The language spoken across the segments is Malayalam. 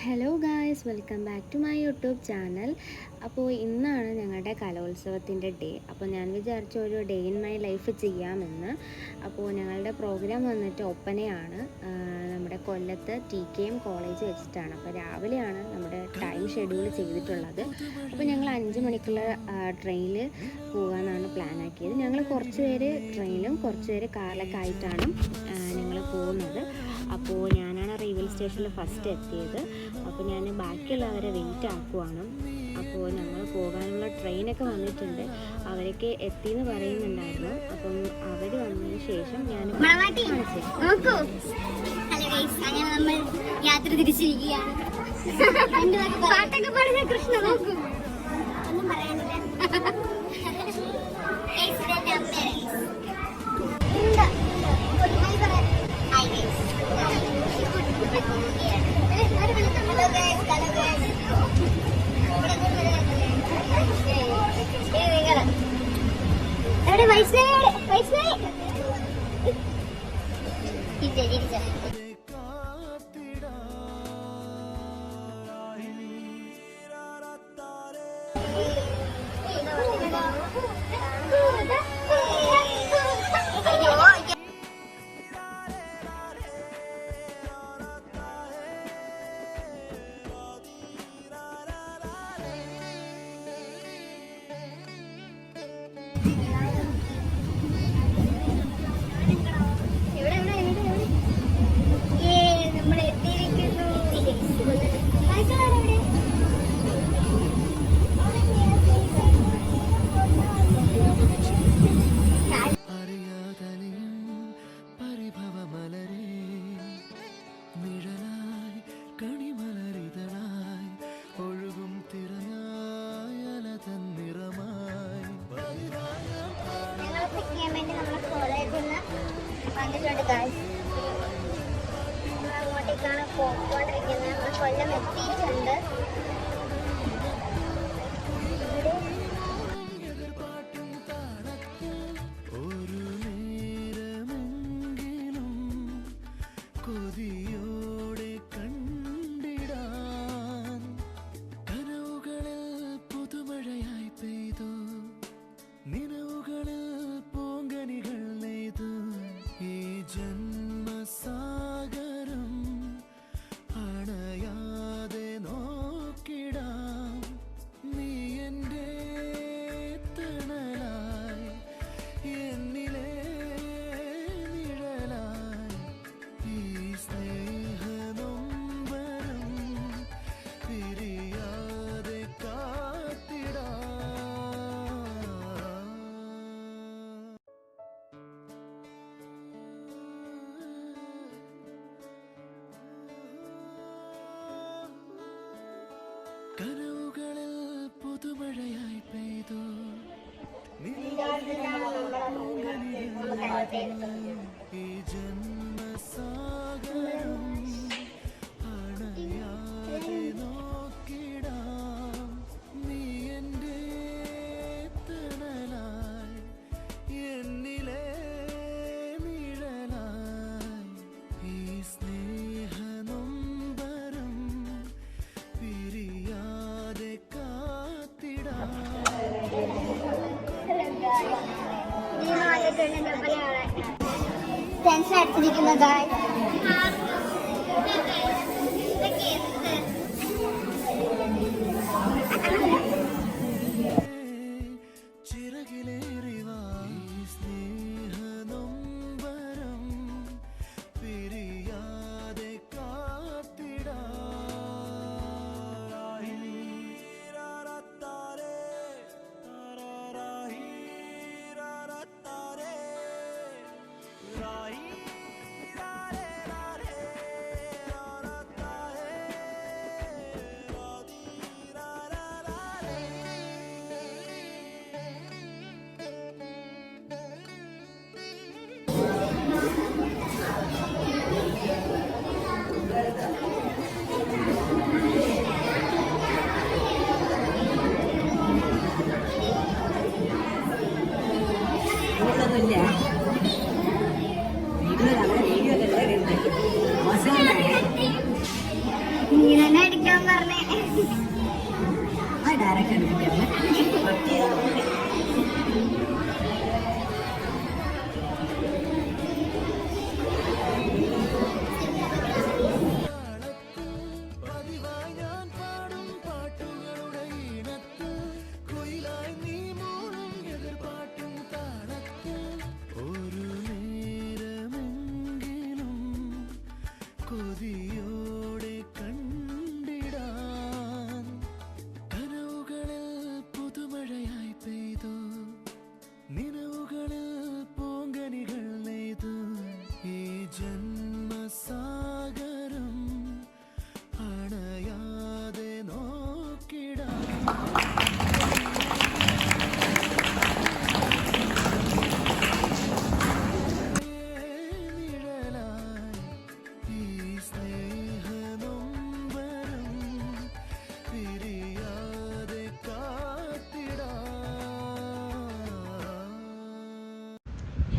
Hello guys, welcome back to my YouTube channel. അപ്പോൾ ഇന്നാണ് ഞങ്ങളുടെ കലോത്സവത്തിൻ്റെ ഡേ. അപ്പോൾ ഞാൻ വിചാരിച്ച ഒരു ഡേ ഇൻ മൈ ലൈഫ് ചെയ്യാമെന്ന്. അപ്പോൾ ഞങ്ങളുടെ പ്രോഗ്രാം വന്നിട്ട് ഒപ്പനയാണ്. നമ്മുടെ കൊല്ലത്ത് TKM കോളേജ് വെച്ചിട്ടാണ്. അപ്പോൾ രാവിലെയാണ് നമ്മുടെ ടൈം ഷെഡ്യൂൾ ചെയ്തിട്ടുള്ളത്. അപ്പോൾ ഞങ്ങൾ 5 മണിക്കുള്ള ട്രെയിനിൽ പോകാമെന്നാണ് പ്ലാൻ ആക്കിയത്. ഞങ്ങൾ കുറച്ച് പേര് ട്രെയിനിലും കുറച്ച് പേര് കാറിലൊക്കെ ആയിട്ടാണ് ഞങ്ങൾ പോകുന്നത്. അപ്പോൾ ഞാനാണ് റെയിൽവേ സ്റ്റേഷനിൽ ഫസ്റ്റ് എത്തിയത്. അപ്പോൾ ഞാൻ ബാക്കിയുള്ളവരെ വെയിറ്റ് ആക്കുവാണ്. അപ്പോൾ ഞങ്ങൾ പോകാനുള്ള ട്രെയിനൊക്കെ വന്നിട്ടുണ്ട്. അവരൊക്കെ എത്തിയെന്ന് പറയുന്നുണ്ടായിരുന്നു. അപ്പം അവർ വന്നതിന് ശേഷം ഞാൻ യാത്ര തിരിച്ചിരിക്കുകയാണ്. പാട്ടൊക്കെ പാടുന്ന കൃഷ്ണ നോക്കൂ, ഒന്നും പറയാനില്ല. അങ്ങോട്ടേക്കാണ് പോയിക്കൊണ്ടിരിക്കുന്നത്. കൊല്ലം എത്തിയിട്ടുണ്ട്. കനവുകളിൽ പുതുമഴയായി പെയ്തു ഈ ജന്മസാഗരം അണയാതെ നോക്കിടാം. നീ എൻ്റെ തണലായി, എന്നിലെ നിഴലായി. ഈ സ്നേഹനൊമ്പരം പിരിയാതെ കാത്തിടാം. ടെൻഷൻ അടിച്ചിരിക്കുന്നതായി ചിറകിലേറിവാ. ഈ സ്നേഹനൊമ്പരം പിരിയാതെ കാത്തിടാം. നിഴലായി ഈ സ്നേഹനൊമ്പരം പിരിയാതെ കാത്തിടാം.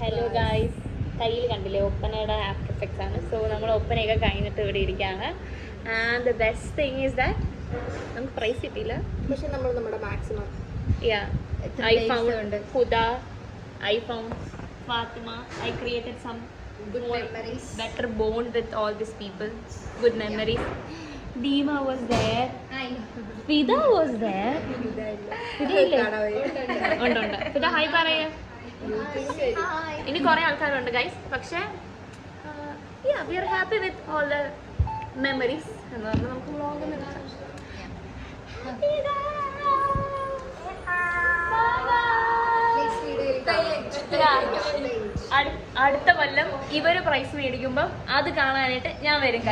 ഹലോ ഗായ്സ്, കയ്യിൽ കണ്ടില്ലേ ഒപ്പനയുടെ ആഫ്റ്റർ എഫക്ട്സ് ആണ്. സോ നമ്മൾ ഒപ്പനയൊക്കെ കഴിഞ്ഞിട്ട് ഇവിടെ ഇരിക്കുകയാണ്. And the best thing is that നമുക്ക് പ്രൈസ് കിട്ടിയില്ല. പക്ഷെ നമ്മൾ നമ്മുടെ maximum I found Huda, I found Fatima, I created some good memories. better bond with all these people, good memories. Deema was there, Vida was there. Vida ഇല്ലേ? ഉണ്ട് Vida ഹായ് പറയാ. ഇനി കുറെ ആൾക്കാരുണ്ട് ഗൈസ്. പക്ഷേ we are happy with all the memories എന്ന് പറഞ്ഞാൽ നമുക്ക് വ്ളോഗ് അടുത്ത കൊല്ലം ഇവര് പ്രൈസ് മേടിക്കുമ്പോ അത് കാണാനായിട്ട് ഞാൻ വരും.